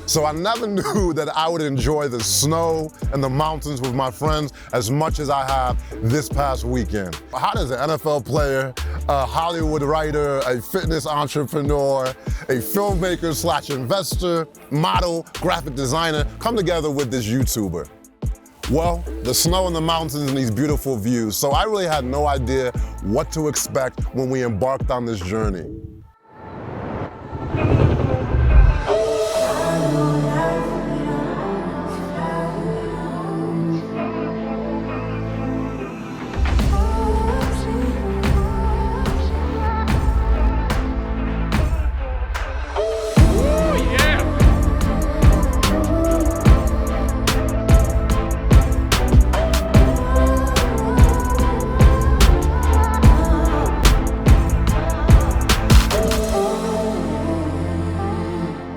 So I never knew that I would enjoy the snow and the mountains with my friends as much as I have this past weekend. How does an NFL player, a Hollywood writer, a fitness entrepreneur, a filmmaker slash investor, model, graphic designer come together with this YouTuber? Well, the snow and the mountains and these beautiful views. So I really had no idea what to expect when we embarked on this journey.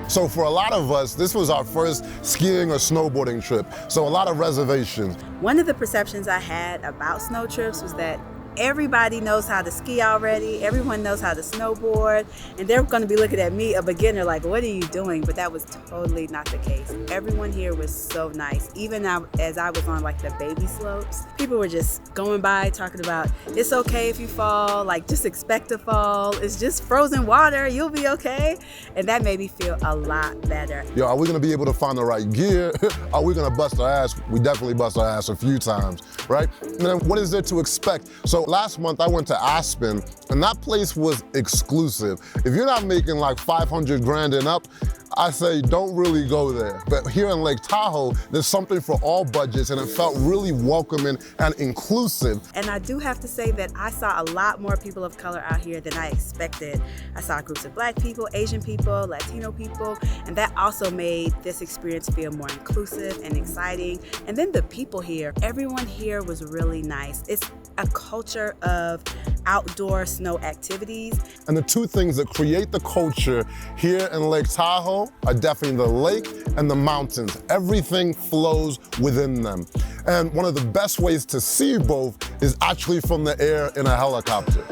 So for a lot of us, this was our first skiing or snowboarding trip, so a lot of reservations. One of the perceptions I had about snow trips was that everybody knows how to ski already, everyone knows how to snowboard, and they're going to be looking at me, a beginner, like, what are you doing? But that was totally not the case. Everyone here was so nice. Even as I was on like the baby slopes, people were just going by talking about, it's okay if you fall, like just expect to fall, it's just frozen water, you'll be okay. And that made me feel a lot better. Yo, are we gonna be able to find the right gear? Are we gonna bust our ass? We definitely bust our ass a few times, right? And then what is there to expect? So last month I went to Aspen, and that place was exclusive. If you're not making like 500 grand and up, I say don't really go there. But here in Lake Tahoe, there's something for all budgets, and it felt really welcoming and inclusive. And I do have to say that I saw a lot more people of color out here than I expected. I saw groups of Black people, Asian people, Latino people, and that also made this experience feel more inclusive and exciting. And then the people here, everyone here was really nice. It's a culture of outdoor snow activities. And the two things that create the culture here in Lake Tahoe are definitely the lake and the mountains. Everything flows within them. And one of the best ways to see both is actually from the air in a helicopter.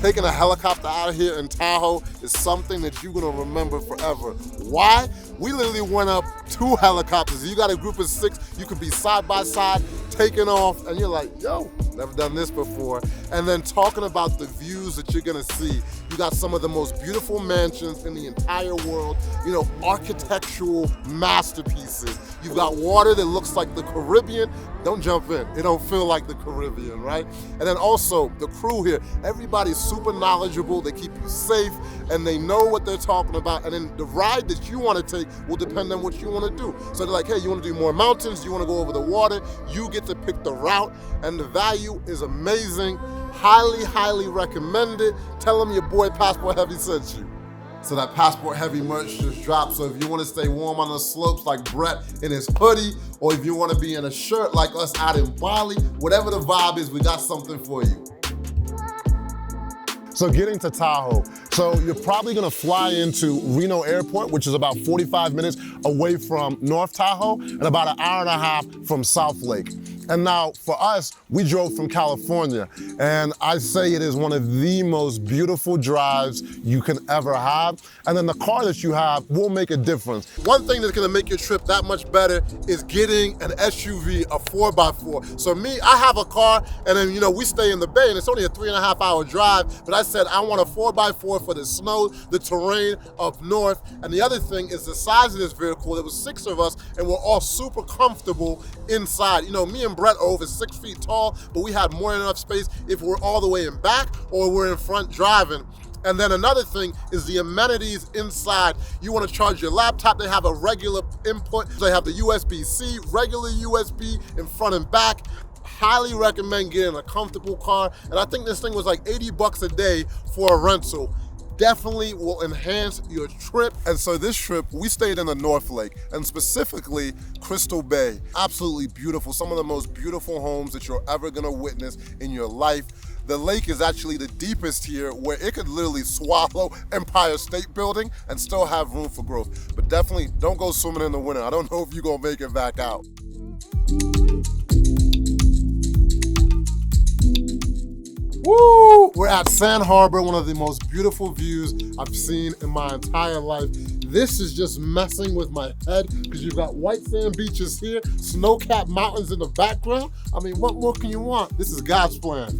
Taking a helicopter out here in Tahoe is something that you're gonna remember forever. Why? We literally went up 2 helicopters. You got a group of 6, you could be side by side, taking off, and you're like, yo, never done this before. And then talking about the views that you're gonna see. You got some of the most beautiful mansions in the entire world, you know, architectural masterpieces. You've got water that looks like the Caribbean. Don't jump in, it don't feel like the Caribbean, right? And then also, the crew here, everybody's super knowledgeable, they keep you safe, and they know what they're talking about. And then the ride that you wanna take will depend on what you wanna do. So they're like, hey, you wanna do more mountains, you wanna go over the water, you get to pick the route, and the value is amazing. Highly, highly recommended. Tell them your boy Passport Heavy sent you. So that Passport Heavy merch just dropped. So if you want to stay warm on the slopes like Brett in his hoodie, or if you want to be in a shirt like us out in Bali, whatever the vibe is, we got something for you. So getting to Tahoe. So you're probably gonna fly into Reno Airport, which is about 45 minutes away from North Tahoe and about an hour and a half from South Lake. And now for us, we drove from California, and I say it is one of the most beautiful drives you can ever have. And then the car that you have will make a difference. One thing that's gonna make your trip that much better is getting an SUV, a 4x4. So me, I have a car, and then, you know, we stay in the Bay, and it's only a 3.5 hour drive, but I said I want a 4x4 for the snow, the terrain up north. And the other thing is the size of this vehicle. There was 6 of us, and we're all super comfortable inside. You know, me and Brett are over 6 feet tall, but we had more than enough space if we're all the way in back or we're in front driving. And then another thing is the amenities inside. You want to charge your laptop, they have a regular input. They have the USB-C, regular USB in front and back. Highly recommend getting a comfortable car. And I think this thing was like 80 bucks a day for a rental. Definitely will enhance your trip. And so this trip, we stayed in the North Lake, and specifically Crystal Bay. Absolutely beautiful, some of the most beautiful homes that you're ever gonna witness in your life. The lake is actually the deepest here, where it could literally swallow Empire State Building and still have room for growth. But definitely don't go swimming in the winter. I don't know if you're gonna make it back out. Woo! We're at Sand Harbor, one of the most beautiful views I've seen in my entire life. This is just messing with my head because you've got white sand beaches here, snow-capped mountains in the background. I mean, what more can you want? This is God's plan.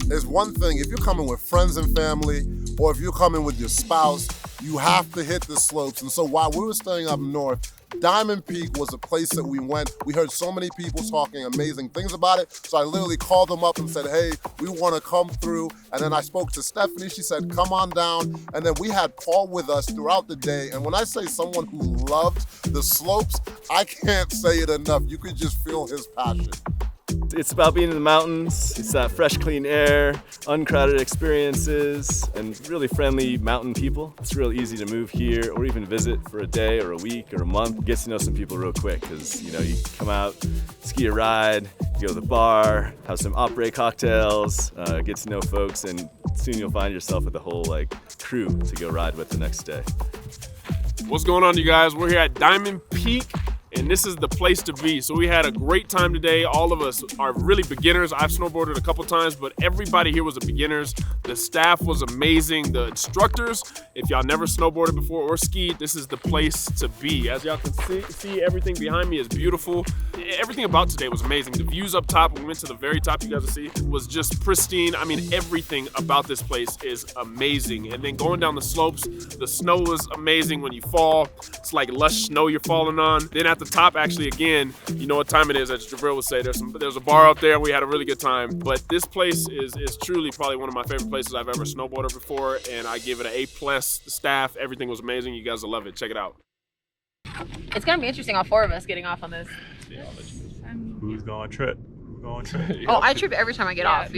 There's one thing, if you're coming with friends and family, or if you're coming with your spouse, you have to hit the slopes. And so while we were staying up north, Diamond Peak was a place that we went. We heard so many people talking amazing things about it. So I literally called them up and said, hey, we want to come through. And then I spoke to Stephanie. She said, come on down. And then we had Paul with us throughout the day. And when I say someone who loved the slopes, I can't say it enough. You could just feel his passion. It's about being in the mountains. It's that fresh, clean air, uncrowded experiences, and really friendly mountain people. It's real easy to move here or even visit for a day or a week or a month. Get to know some people real quick because, you know, you come out, ski a ride, go to the bar, have some après cocktails, get to know folks, and soon you'll find yourself with a whole crew to go ride with the next day. What's going on, you guys? We're here at Diamond Peak, and this is the place to be. So we had a great time today. All of us are really beginners. I've snowboarded a couple times, but everybody here was a beginners. The staff was amazing. The instructors, if y'all never snowboarded before or skied, this is the place to be. As y'all can see, everything behind me is beautiful. Everything about today was amazing. The views up top, when we went to the very top, you guys will see, was just pristine. I mean, everything about this place is amazing. And then going down the slopes, the snow is amazing when you fall. It's like lush snow you're falling on. Then at the top, actually, again, you know what time it is, as Jabril would say, there's a bar out there, and we had a really good time. But this place is truly probably one of my favorite places I've ever snowboarded before, and I give it an A+. The staff, everything was amazing. You guys will love it. Check it out. It's gonna be interesting, all four of us getting off on this. Yeah, I'll let you Who's going to trip? Who's going to trip? Oh, I trip every time I get off.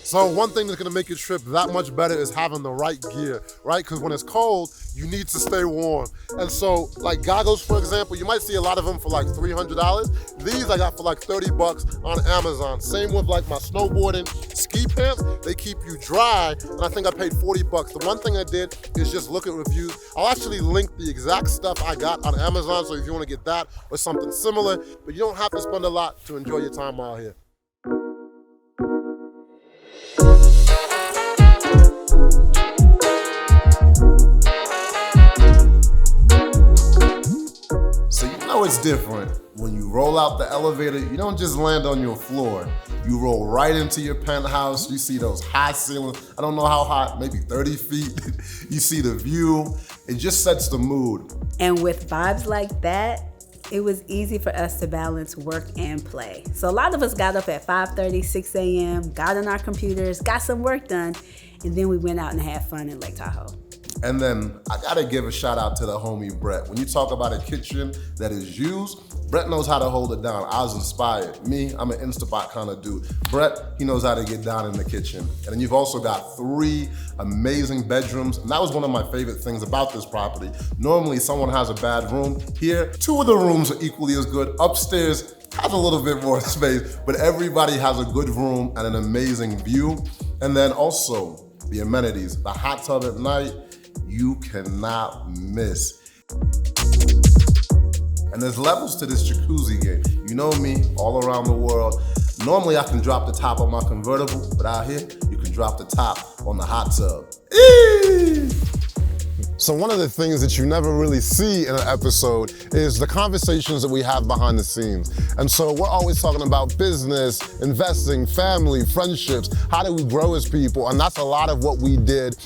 So one thing that's gonna make your trip that much better is having the right gear, right? Because when it's cold, you need to stay warm. And so, like goggles, for example, you might see a lot of them for like $300. These I got for like 30 bucks on Amazon. Same with like my snowboarding ski pants. They keep you dry, and I think I paid 40 bucks. The one thing I did is just look at reviews. I'll actually link the exact stuff I got on Amazon, so if you wanna get that or something similar, but you don't have to spend a lot to enjoy your time out here. So you know it's different. When you roll out the elevator, you don't just land on your floor. You roll right into your penthouse. You see those high ceilings. I don't know how high, maybe 30 feet. You see the view. It just sets the mood. And with vibes like that, it was easy for us to balance work and play. So a lot of us got up at 5:30, 6 a.m., got on our computers, got some work done, and then we went out and had fun in Lake Tahoe. And then I gotta give a shout out to the homie Brett. When you talk about a kitchen that is used, Brett knows how to hold it down. I was inspired. Me, I'm an Instapot kind of dude. Brett, he knows how to get down in the kitchen. And then you've also got 3 amazing bedrooms. And that was one of my favorite things about this property. Normally someone has a bad room. Here, 2 of the rooms are equally as good. Upstairs has a little bit more space, but everybody has a good room and an amazing view. And then also the amenities, the hot tub at night, you cannot miss. And there's levels to this jacuzzi game. You know me, all around the world. Normally I can drop the top on my convertible, but out here, you can drop the top on the hot tub. Eee! So one of the things that you never really see in an episode is the conversations that we have behind the scenes. And so we're always talking about business, investing, family, friendships, how do we grow as people? And that's a lot of what we did,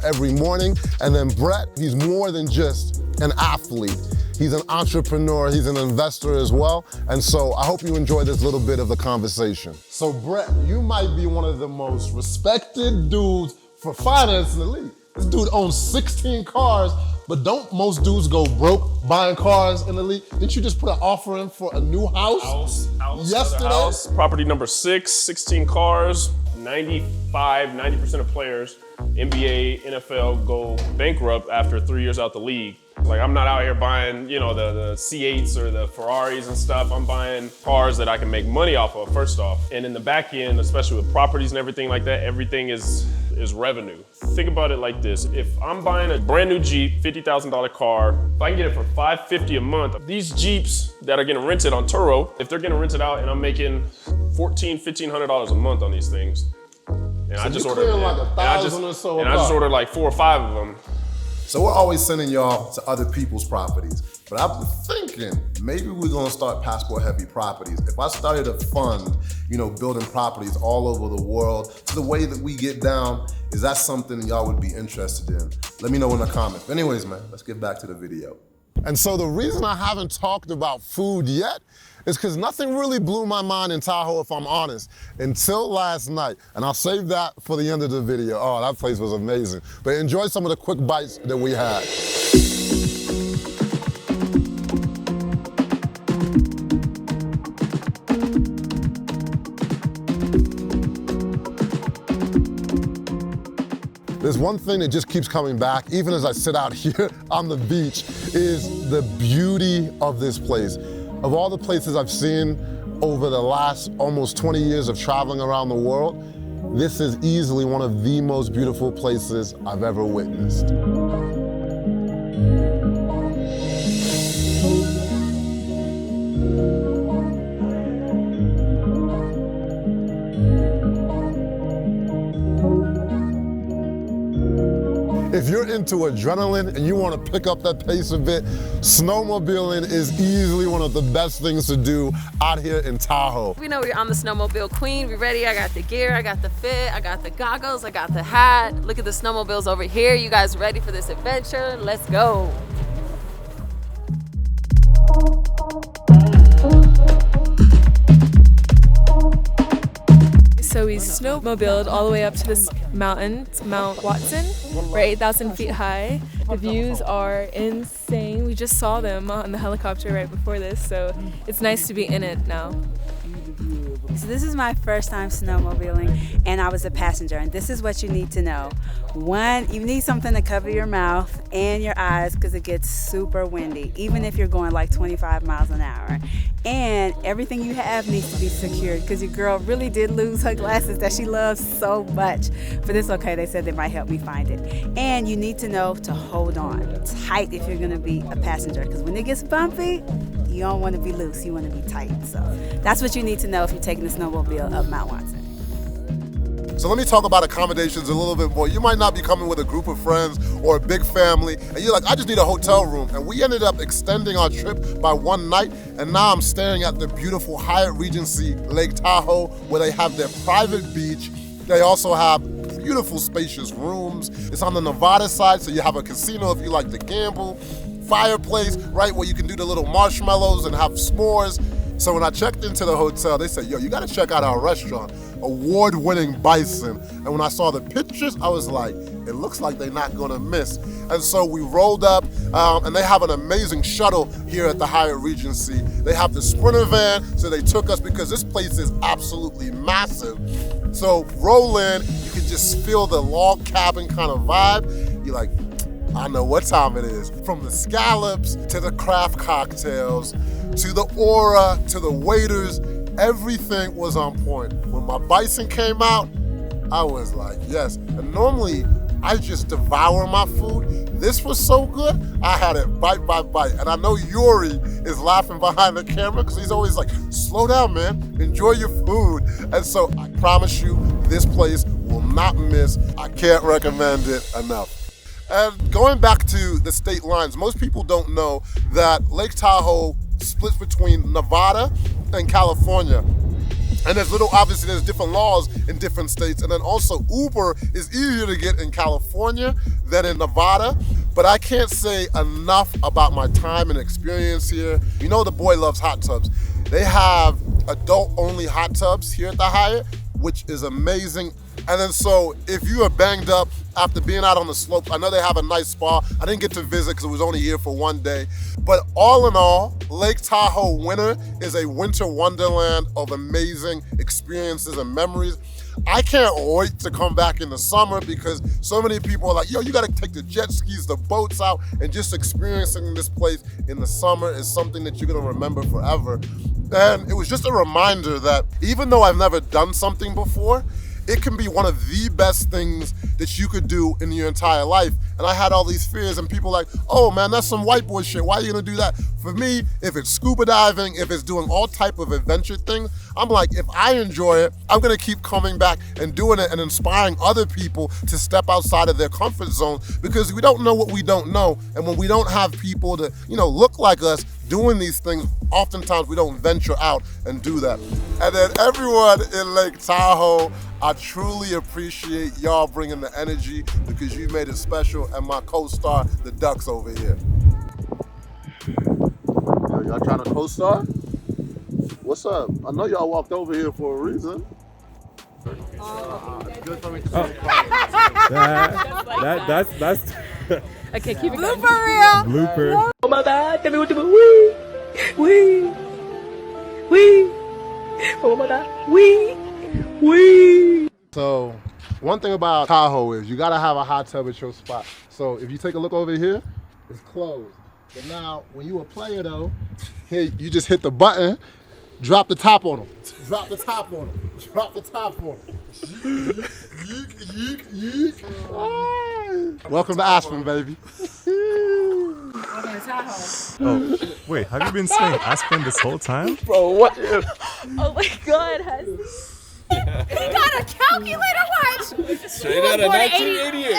every morning. And then Brett, he's more than just an athlete. He's an entrepreneur, he's an investor as well. And so I hope you enjoy this little bit of the conversation. So Brett, you might be one of the most respected dudes for finance in the league. This dude owns 16 cars, but don't most dudes go broke buying cars in the league? Didn't you just put an offer in for a new house? Yesterday? House, property number 6, 16 cars, 90% of players, NBA, NFL, go bankrupt after 3 years out the league. Like, I'm not out here buying, you know, the C8s or the Ferraris and stuff. I'm buying cars that I can make money off of, first off. And in the back end, especially with properties and everything like that, everything is revenue. Think about it like this. If I'm buying a brand new Jeep, $50,000 car, if I can get it for $550 a month, these Jeeps that are getting rented on Turo, if they're getting rented out and I'm making $1,400, $1,500 a month on these things, and I just ordered like 1,000 or so. And I just ordered like 4 or 5 of them. So we're always sending y'all to other people's properties. But I've been thinking, maybe we're gonna start passport heavy properties. If I started a fund, you know, building properties all over the world to the way that we get down, is that something y'all would be interested in? Let me know in the comments. But anyways, man, let's get back to the video. And so the reason I haven't talked about food yet is because nothing really blew my mind in Tahoe, if I'm honest, until last night. And I'll save that for the end of the video. Oh, that place was amazing. But enjoy some of the quick bites that we had. There's one thing that just keeps coming back, even as I sit out here on the beach, is the beauty of this place. Of all the places I've seen over the last almost 20 years of traveling around the world, this is easily one of the most beautiful places I've ever witnessed. If you're into adrenaline and you want to pick up that pace a bit, snowmobiling is easily one of the best things to do out here in Tahoe. We know we're on the snowmobile queen. We ready? I got the gear, I got the fit, I got the goggles, I got the hat. Look at the snowmobiles over here. You guys ready for this adventure? Let's go. So we snowmobiled all the way up to this mountain, it's Mount Watson. We're 8,000 feet high. The views are insane. We just saw them on the helicopter right before this, so it's nice to be in it now. So this is my first time snowmobiling, and I was a passenger, and this is what you need to know. One, you need something to cover your mouth and your eyes because it gets super windy, even if you're going like 25 miles an hour. And everything you have needs to be secured because your girl really did lose her glasses that she loves so much. But it's okay, they said they might help me find it. And you need to know to hold on tight if you're gonna be a passenger, because when it gets bumpy, you don't want to be loose, you want to be tight. So that's what you need to know if you're taking the snowmobile up Mount Watson. So let me talk about accommodations a little bit more. You might not be coming with a group of friends or a big family, and you're like, I just need a hotel room. And we ended up extending our trip by one night, and now I'm staring at the beautiful Hyatt Regency Lake Tahoe, where they have their private beach. They also have beautiful spacious rooms. It's on the Nevada side, so you have a casino if you like to gamble. Fireplace, right, where you can do the little marshmallows and have s'mores. So when I checked into the hotel, they said, yo, you gotta check out our restaurant, award-winning Bison. And when I saw the pictures, I was like, it looks like they're not gonna miss. And so we rolled up, and they have an amazing shuttle here at the Hyatt Regency. They have the Sprinter van, so they took us because this place is absolutely massive. So roll in, you can just feel the log cabin kind of vibe. You're like, I know what time it is. From the scallops to the craft cocktails, to the aura, to the waiters, everything was on point. When my Bison came out, I was like, yes. And normally, I just devour my food. This was so good, I had it bite by bite. And I know Yuri is laughing behind the camera because he's always like, slow down, man, enjoy your food. And so I promise you, this place will not miss. I can't recommend it enough. And going back to the state lines, most people don't know that Lake Tahoe splits between Nevada and California. And obviously there's different laws in different states. And then also Uber is easier to get in California than in Nevada. But I can't say enough about my time and experience here. You know the boy loves hot tubs. They have adult-only hot tubs here at the Hyatt, which is amazing. And then so if you are banged up after being out on the slopes, I know they have a nice spa. I didn't get to visit because it was only here for one day. But all in all, Lake Tahoe winter is a winter wonderland of amazing experiences and memories. I can't wait to come back in the summer because so many people are like, yo, you gotta take the jet skis, the boats out, and just experiencing this place in the summer is something that you're gonna remember forever. And it was just a reminder that even though I've never done something before, it can be one of the best things that you could do in your entire life. And I had all these fears and people like, oh man, that's some white boy shit. Why are you gonna do that? For me, if it's scuba diving, if it's doing all type of adventure things, I'm like, if I enjoy it, I'm gonna keep coming back and doing it and inspiring other people to step outside of their comfort zone because we don't know what we don't know. And when we don't have people to, look like us doing these things, oftentimes we don't venture out and do that. And then everyone in Lake Tahoe, I truly appreciate y'all bringing the energy because you made it special, and my co-star, the Ducks over here. Yo, y'all trying to co-star? What's up? I know y'all walked over here for a reason. That's Okay, keep it going. Blooper Reel. blooper. Oh my God, tell me what to do. Wee. Oh my God, wee. So one thing about Tahoe is you gotta have a hot tub at your spot. So if you take a look over here, it's closed. But now when you a player though, here you just hit the button, drop the top on them. Drop the top on them. Drop the top on them. Welcome to Aspen, baby. Oh, wait, have you been saying Aspen this whole time? Bro, what? Oh my God, He got a calculator watch. Straight out of 1988.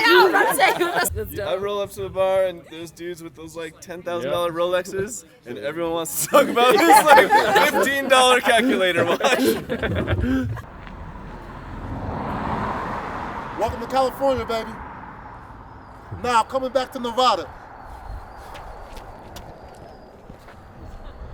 let's I roll up to the bar and there's dudes with those like $10,000 Rolexes, and everyone wants to talk about this like $15 calculator watch. Welcome to California, baby. Now coming back to Nevada.